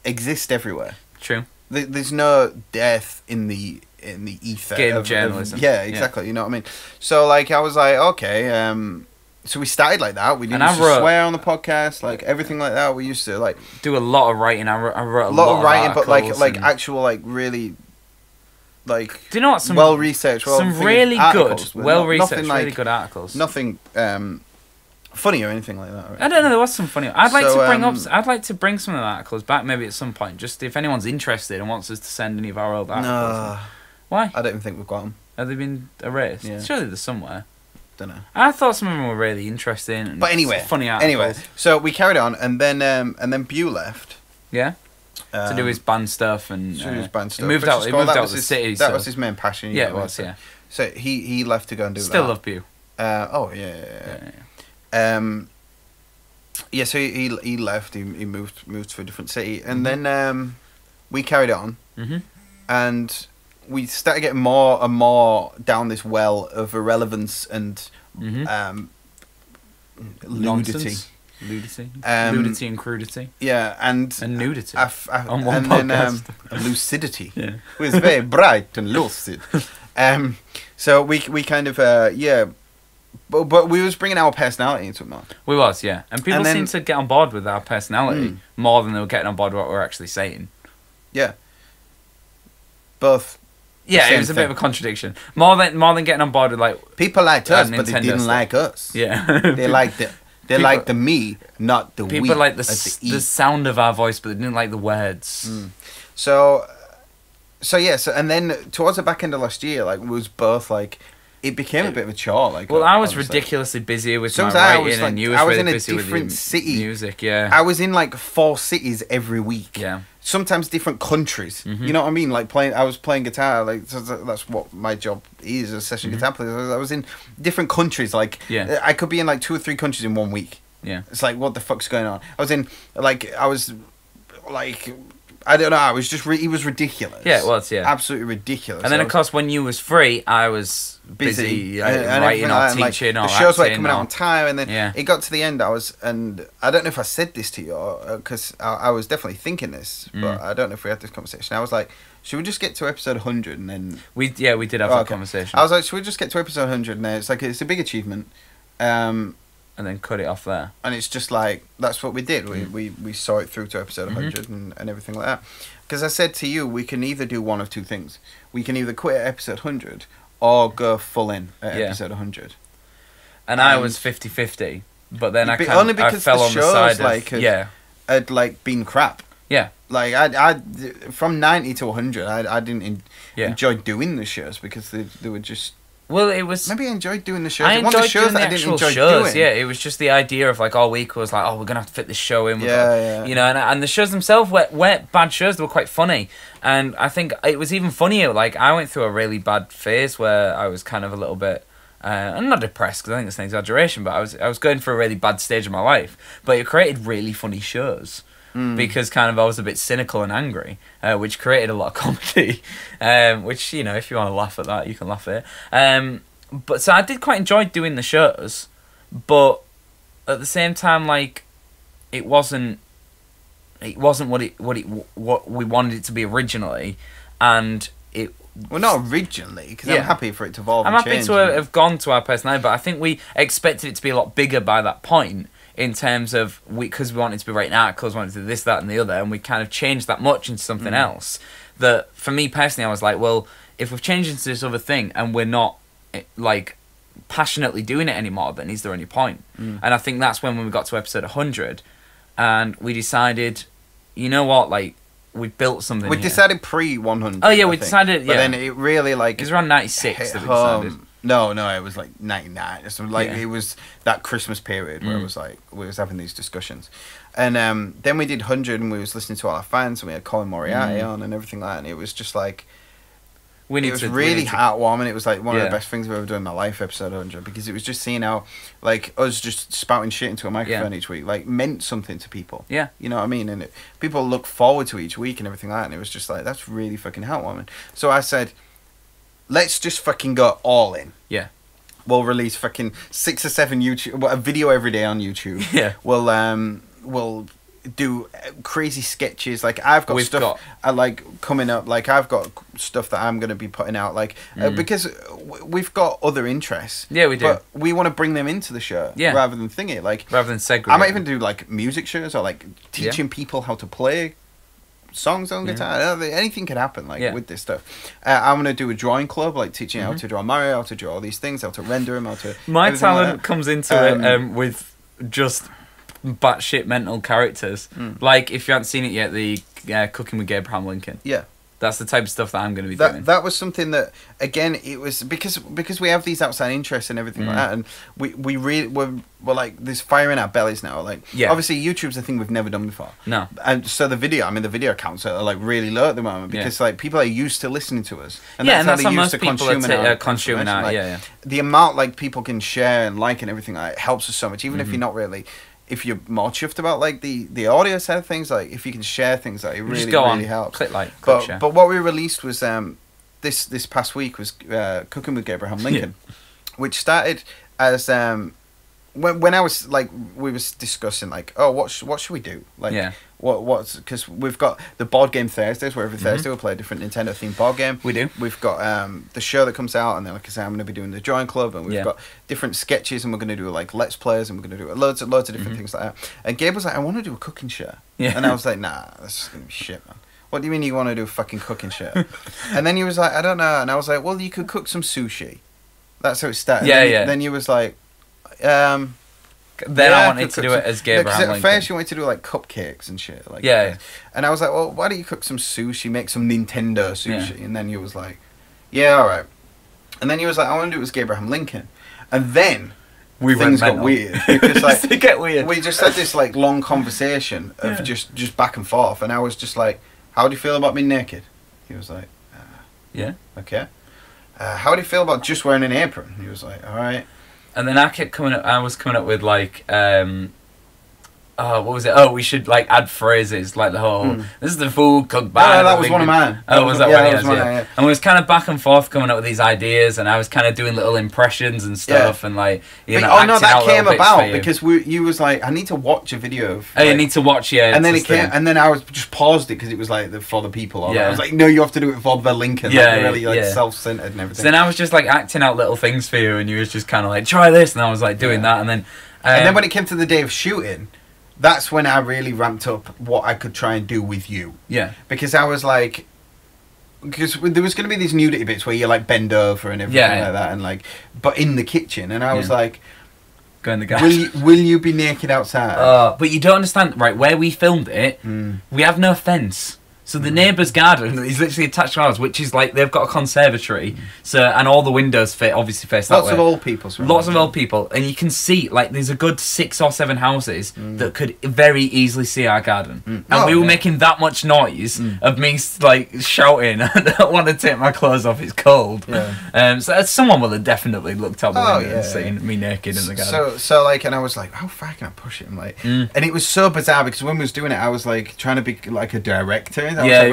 exist everywhere. True. There's no death in the ether. Game journalism. Yeah, exactly. You know what I mean? So like I was like, okay, so we started like that. We didn't swear on the podcast, like everything like that. We used to like do a lot of writing. I wrote a lot of writing, but like and... actual like really like do you know what some well researched, some really good, well researched, really good articles. Nothing funny or anything like that. Right? I don't know. There was some funny. I'd like to bring some of the articles back, maybe at some point, just if anyone's interested and wants us to send any of our old articles. No. Why? I don't even think we've got them. Have they been erased? Yeah. Surely they're somewhere. Don't know. I thought some of them were really interesting. And but anyway, funny articles. Anyway, so we carried on, and then Bew left. Yeah. To do his band stuff and his band stuff. He moved out of the city. That was his main passion. Yeah, it was. Yeah. So he left to go and do that. Still love Bew. Oh yeah. Yeah, so he left. He moved to a different city, and then we carried on, and we started getting more and more down this well of irrelevance and ludity. Ludity and crudity. Yeah, and nudity. On one podcast. Lucidity. Yeah. It was very bright and lucid. So we kind of but we was bringing our personality into it more. We was, yeah. And people seem to get on board with our personality more than they were getting on board with what we're actually saying. Yeah. Both. Yeah, it was a bit of a contradiction. More than getting on board with like people liked us, but they didn't like us. Yeah. They liked it. They liked the me, not the we. People liked the sound of our voice, but they didn't like the words. So and then towards the back end of last year, like we was both like it became a bit of a chore. Like, well, I was honestly. ridiculously busy with Sometimes my I writing, was, like, and you was I was really in a busy with different your city. music. Yeah, I was in like 4 cities every week. yeah. Sometimes different countries. You know what I mean? Like I was playing guitar. Like so that's what my job is, a session guitar player. I was in different countries. Like I could be in like 2 or 3 countries in 1 week. Yeah, it's like, what the fuck's going on? I was I don't know. I was just it was ridiculous. Yeah, it was. Yeah, absolutely ridiculous. And then of course, when you was free, I was busy and writing or teaching like, or the shows weren't acting coming out on time, and then it got to the end. And I don't know if I said this to you, because I was definitely thinking this, but I don't know if we had this conversation. I was like, should we just get to episode 100 and then we did have that conversation. I was like, should we just get to episode 100 and then it's a big achievement. And then cut it off there. And it's just like, that's what we did. We saw it through to episode 100 and everything like that. Because I said to you, we can either do one of 2 things. We can either quit at episode 100 or go full in at episode 100. And I was 50-50. But then I fell on the side of... had like been crap. Yeah. Like, I from 90 to 100, I didn't enjoy doing the shows because they were just... Well, it was... Maybe I enjoyed doing the shows. I enjoyed doing the actual shows, doing. yeah. It was just the idea of, like, all week was like, oh, we're going to have to fit this show in. Yeah. You know, and the shows themselves weren't bad shows. They were quite funny. And I think it was even funnier. Like, I went through a really bad phase where I was kind of a little bit... I'm not depressed, because I think it's an exaggeration, but I was going through a really bad stage of my life. But it created really funny shows. Because kind of I was a bit cynical and angry, which created a lot of comedy, which, you know, if you want to laugh at that, you can laugh at it. But so I did quite enjoy doing the shows, but at the same time, like, it wasn't what we wanted it to be originally, and it... Well, not originally, because I'm happy for it to evolve. I'm happy to have gone to our personality, but I think we expected it to be a lot bigger by that point. In terms of, because we wanted to be writing articles, wanted to do this, that, and the other, and we kind of changed that much into something else. That, for me personally, I was like, well, if we've changed into this other thing and we're not, like, passionately doing it anymore, then is there any point? And I think that's when we got to episode 100, and we decided, you know what, like, we built something. We decided pre-100. Oh yeah, we decided. Yeah, but then it really like it was around 96 that we decided. No, it was like 99. So like it was that Christmas period where it was like we was having these discussions, and then we did 100 and we was listening to all our fans and we had Colin Moriarty on and everything like that, and it was just like. It was really heartwarming. It was like one of the best things I've ever done in my life, episode 100, because it was just seeing how, like, us just spouting shit into a microphone each week, like, meant something to people. Yeah. You know what I mean? And people look forward to each week and everything like that, and it was just like, that's really fucking heartwarming. So I said, let's just fucking go all in. Yeah. We'll release fucking 6 or 7 a video every day on YouTube. Yeah. We'll do crazy sketches. Like I've got stuff I like coming up. Like I've got stuff that I'm going to be putting out. Like because we've got other interests. Yeah, we do. But we want to bring them into the show. Yeah. Rather than thing it. Like rather than segregate. I might even do like music shows or like teaching people how to play songs on guitar. Anything can happen with this stuff. I'm going to do a drawing club, like teaching how to draw Mario, how to draw all these things, how to render them, how to. My talent comes into it with just batshit mental characters. Like if you haven't seen it yet, the Cooking with Gabe Lincoln. Yeah. That's the type of stuff that I'm going to be doing. That was something that, again, it was because we have these outside interests and everything like that, and we really we're like there's fire in our bellies now. Like obviously YouTube's a thing we've never done before. No. And so the video counts are like really low at the moment because like people are used to listening to us. And that's how most people are consuming our the amount like people can share and like and everything like helps us so much, even if you're not really. If you're more chuffed about like the audio side of things, like if you can share things, like it really helps. Click like, but what we released was this past week was Cooking with Abraham Lincoln, which started as when I was like we was discussing like what should we do what's because we've got the board game Thursdays where every Thursday we'll play a different Nintendo themed board game. We do. We've got the show that comes out, and then like I say I'm going to be doing the drawing club, and we've got different sketches, and we're going to do like let's plays, and we're going to do loads of different things like that. And Gabe was like, I want to do a cooking show, and I was like, nah, that's just going to be shit, man. What do you mean you want to do a fucking cooking show? And then he was like, I don't know, and I was like, well, you could cook some sushi. That's how it started. Then he was like, then I wanted to do it as Gabe Lincoln. At first you wanted to do like cupcakes and shit. Like and I was like, well, why don't you cook some sushi, make some Nintendo sushi? And then he was like, yeah, all right. And then he was like, I want to do it with Abraham Lincoln. And then things got weird. Because like they get weird. we just had this like long conversation of just back and forth, and I was just like, how do you feel about being naked? He was like, yeah. Okay. How do you feel about just wearing an apron? He was like, all right. And then I was coming up with like, what was it? Oh, we should like add phrases like the whole. This is the food cooked by. No, that was one of mine. Oh, was that one? That was yeah. And we was kind of back and forth coming up with these ideas, and I was kind of doing little impressions and stuff, and like you know. Oh no, that came about because you was like, I need to watch a video of. Oh, you need to watch And then it came, and then I was just paused it because it was like for the people. I was like, no, you have to do it for the Lincoln. Yeah, really like self-centered and everything. So then I was just like acting out little things for you, and you was just kind of like, try this, and I was like doing that, and then. And then when it came to the day of shooting. That's when I really ramped up what I could try and do with you. Yeah. Because I was like... Because there was going to be these nudity bits where you like bend over and everything like that. And like, but in the kitchen. And I was like... Go in the garden. Will you be naked outside? But you don't understand, right, where we filmed it, we have no fence. So the neighbour's garden is literally attached to ours, which is like they've got a conservatory, and all the windows obviously face that way. Lots of old people. Lots of old people, and you can see like there's a good 6 or 7 houses that could very easily see our garden, and we were making that much noise of me like shouting, "I don't want to take my clothes off; it's cold." Yeah. So someone will have definitely looked out the window and seen me naked in the garden. So like, and I was like, how far can I push it? And and it was so bizarre because when we was doing it, I was like trying to be like a director. Yeah, you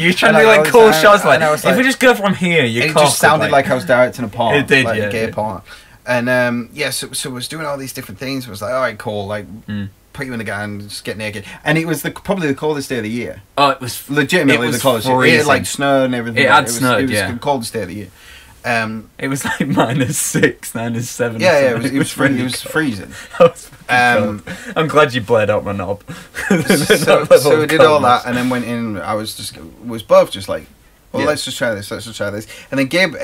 were trying to do like cool shots. Like, if we just go from here, it just sounded like I was directing a porn. It did, like a gay porn. And so I was doing all these different things. I was like, all right, cool. Like, put you in the garden, just get naked. And it was probably the coldest day of the year. Oh, it was legitimately the coldest. It had like snowed and everything. It had snowed. It was the coldest day of the year. It was like -6, -7. Yeah, it was freezing. I'm glad you bled out my knob. so we did all that, and then went in. I was both just like, well, let's just try this. And then Gabe,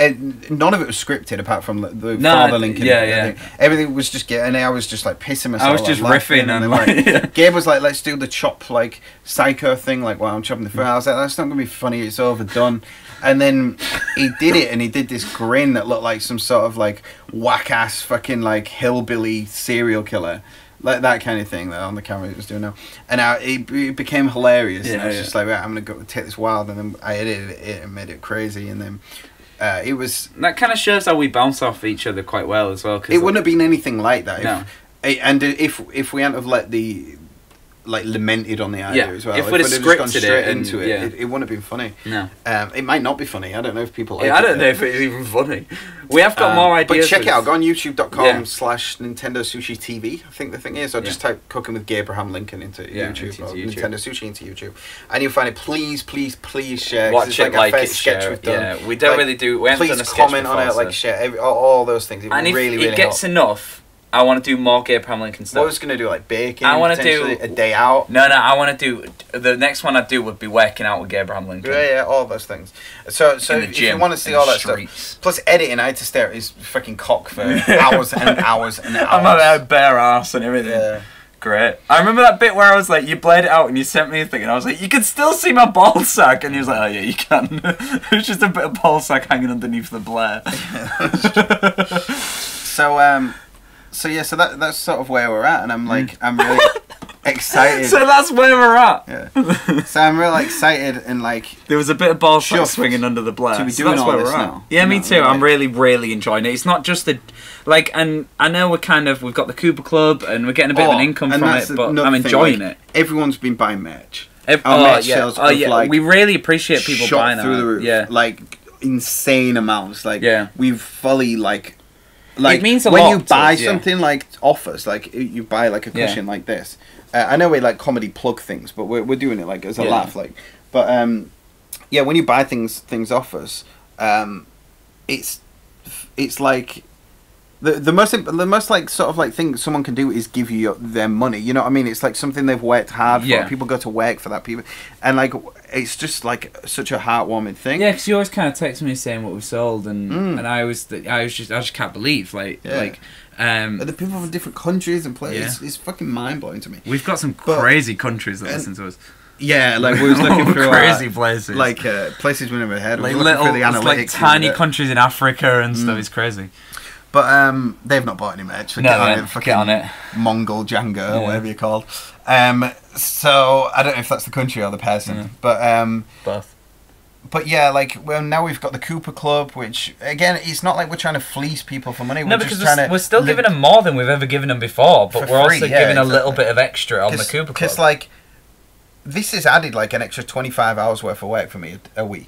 none of it was scripted apart from the Father Lincoln. Yeah. Everything was just and I was just like pissing myself. I was just riffing and like Gabe was like, let's do the chop like psycho thing, like while I'm chopping the food. I was like, that's not gonna be funny. It's overdone. And then he did it, and he did this grin that looked like some sort of like whack ass fucking like hillbilly serial killer, like that kind of thing that on the camera he was doing now. And it became hilarious. And I was just like, right, I'm gonna go take this wild, and then I edited it and made it crazy, and then it was that kind of shows how we bounce off each other quite well as well. Cause it wouldn't have been anything like that. No. If we hadn't have let the like lamented on the idea as well. If we'd have scripted it into it wouldn't have been funny. No. It might not be funny. I don't know if people like it. I don't know if it's even funny. We have got more ideas. But check it out. Go on youtube.com/Nintendo Sushi TV, I think the thing is. Or just type Cooking with Abraham Lincoln into YouTube or Nintendo Sushi into YouTube. And you'll find it. Please share. Watch it, like it, sketch share we've done. Yeah, we don't really do... We haven't done a sketch comment before, on it, like share, all those things. It and really, if really it gets enough... I want to do more Abraham Lincoln stuff. What I was going to do, like baking? I want to do a day out. No, I want to do the next one I'd do would be working out with Abraham Lincoln. Yeah, all those things. So if you want to see all that stuff, plus editing, I had to stare at his fucking cock for hours and hours and hours. I'm a bare ass and everything. Yeah. Great. I remember that bit where I was like, you bled it out and you sent me a thing, and I was like, you can still see my ball sack, and he was like, oh yeah, you can. It was just a bit of ball sack hanging underneath the blare. So that's sort of where we're at, and I'm like, I'm really excited. So that's where we're at. Yeah. So I'm really excited, and like there was a bit of ball sack swinging under the blare. To be doing all this now. Yeah, me too. I'm really enjoying it. It's not just and I know we've got the Koopa Club, and we're getting a bit of an income from it, but I'm enjoying it. Everyone's been buying merch. Our merch sales like we really appreciate people buying through the roof. Yeah, like insane amounts. Like we've fully like. It means a when lot you buy something like offers, like you buy like a cushion like this. I know we like comedy plug things, but we're doing it like as a laugh, like. But when you buy things off us, it's like the most like sort of like thing someone can do is give you their money. You know what I mean? It's like something they've worked hard for. People go to work for that. People, and like it's just like such a heartwarming thing. Yeah, because you always kind of text me saying what we sold, and I just can't believe the people from different countries and places. It's fucking mind blowing to me. We've got some crazy countries that listen to us. Yeah, like we was looking through crazy places, like places we never had. Like we looking little, through the analytics, like tiny countries in Africa and stuff. It's crazy. But they've not bought any merch. So get on it. Mongol Django, or whatever you're called. So I don't know if that's the country or the person, but both. But yeah, like now we've got the Koopa Club, which again, it's not like we're trying to fleece people for money. No, because we're still giving them more than we've ever given them before, but we're also giving a little bit of extra on the Koopa Club. Because like this has added like an extra 25 hours worth of work for me a week.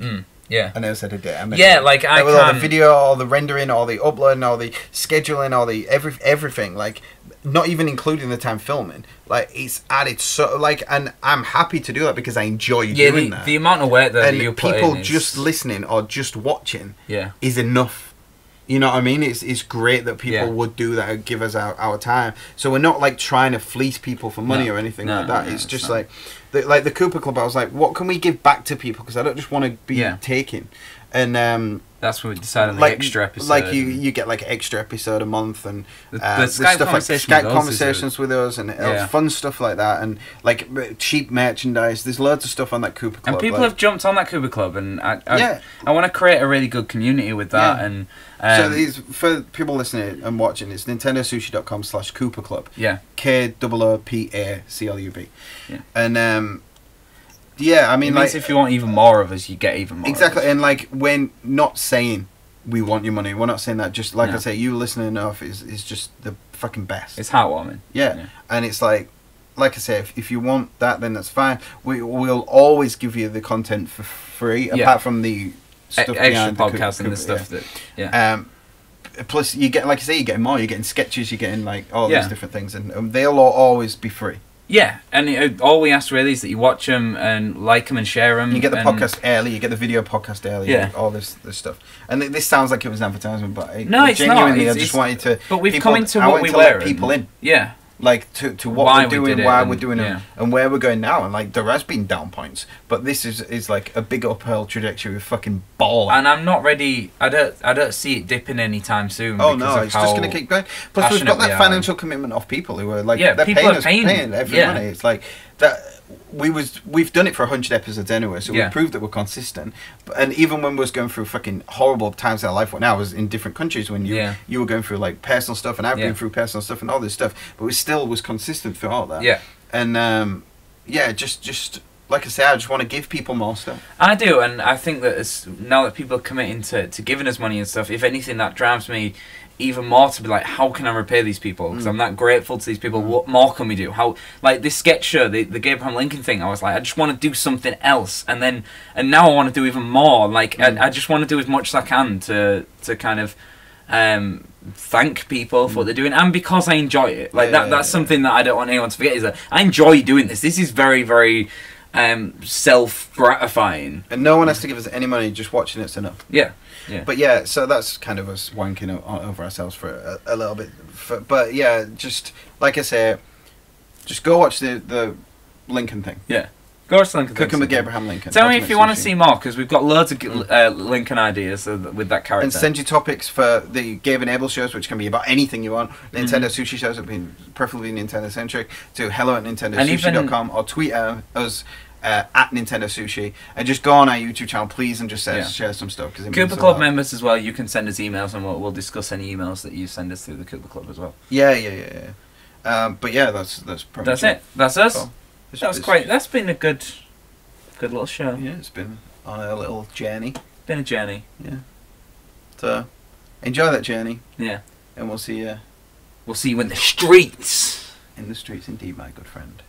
Yeah. I never said a day. I mean, yeah, like I with all the video, all the rendering, all the uploading, all the scheduling, all the everything. Like, not even including the time filming. Like, it's added so like, and I'm happy to do that because I enjoy doing that. The amount of work that you put in, people just listening or just watching, is enough. You know what I mean? It's great that people would do that and give us our time. So we're not like trying to fleece people for money or anything like that. It's just like the Koopa Club. I was like, what can we give back to people? Because I don't just want to be taking. And that's what we decided on the extra episode. Like you get like an extra episode a month and the Skype stuff like Skype conversations with us and fun stuff like that and like cheap merchandise. There's loads of stuff on that Koopa Club. And people have jumped on that Koopa Club, and I want to create a really good community with that. And so these for people listening and watching, it's nintendosushi.com/Koopa Club. Yeah. KOOPACLUB. Yeah. And yeah, I mean, like, if you want even more of us, you get even more. Exactly, and like, we're not saying we want your money. We're not saying that. Just like I say, you listening enough is just the fucking best. It's heartwarming. Yeah, and it's like I say, if you want that, then that's fine. We'll always give you the content for free, apart from the stuff extra podcasts and the stuff that. Plus, you get, like I say, you're getting more. You're getting sketches. You're getting like all these different things, and they'll always be free. Yeah, and all we ask really is that you watch them and like them and share them. You get the podcast early, you get the video podcast early, all this stuff. And this sounds like it was an advertisement, but no, it's genuinely, not. I just wanted to. But we've come into what we wear. Let people in. Yeah. Like to what we're doing, why we're doing it, and where we're going now. And like there has been down points, but this is like a big uphill trajectory with fucking ball. And I'm not ready. I don't see it dipping anytime soon. Oh no, it's just going to keep going. Plus we've got that financial commitment off people who are like they're paying every money. It's like that. We've done it for 100 episodes anyway, so we've proved that we're consistent. And even when we was going through fucking horrible times in our life, when I was in different countries, when you were going through like personal stuff, and I've been through personal stuff and all this stuff, but we still was consistent through all that. Yeah. And just like I say, I just want to give people more stuff. I do, and I think that now that people are committing to giving us money and stuff, if anything, that drives me even more to be like, how can I repay these people? Because I'm that grateful to these people. What more can we do? How, like this sketch show, the Gabe Lincoln thing, I was like, I just want to do something else, and now I want to do even more. Like I just want to do as much as I can to kind of thank people for what they're doing, and because I enjoy it. Like that's something that I don't want anyone to forget, is that I enjoy doing this. This is very, very self-gratifying, and no one has to give us any money. Just watching it's enough. Yeah. But yeah, so that's kind of us wanking over ourselves for a little bit. But yeah, just like I say, just go watch the Lincoln thing. Yeah. Go watch Lincoln. Cooking with Abraham Lincoln. Tell me if you want to see more, because we've got loads of Lincoln ideas with that character. And send you topics for the Gabe and Abel shows, which can be about anything you want. Nintendo Sushi shows have been preferably Nintendo centric. To hello@nintendosushi.com, or tweet us at Nintendo Sushi, and just go on our YouTube channel, please, and just share some stuff. Koopa Club members as well, you can send us emails, and we'll discuss any emails that you send us through the Koopa Club as well. Yeah. But yeah, that's probably it. That's us. Cool. That's been a good little show. Yeah, it's been on a little journey. Been a journey. Yeah. So enjoy that journey. Yeah. And we'll see you. We'll see you in the streets. In the streets, indeed, my good friend.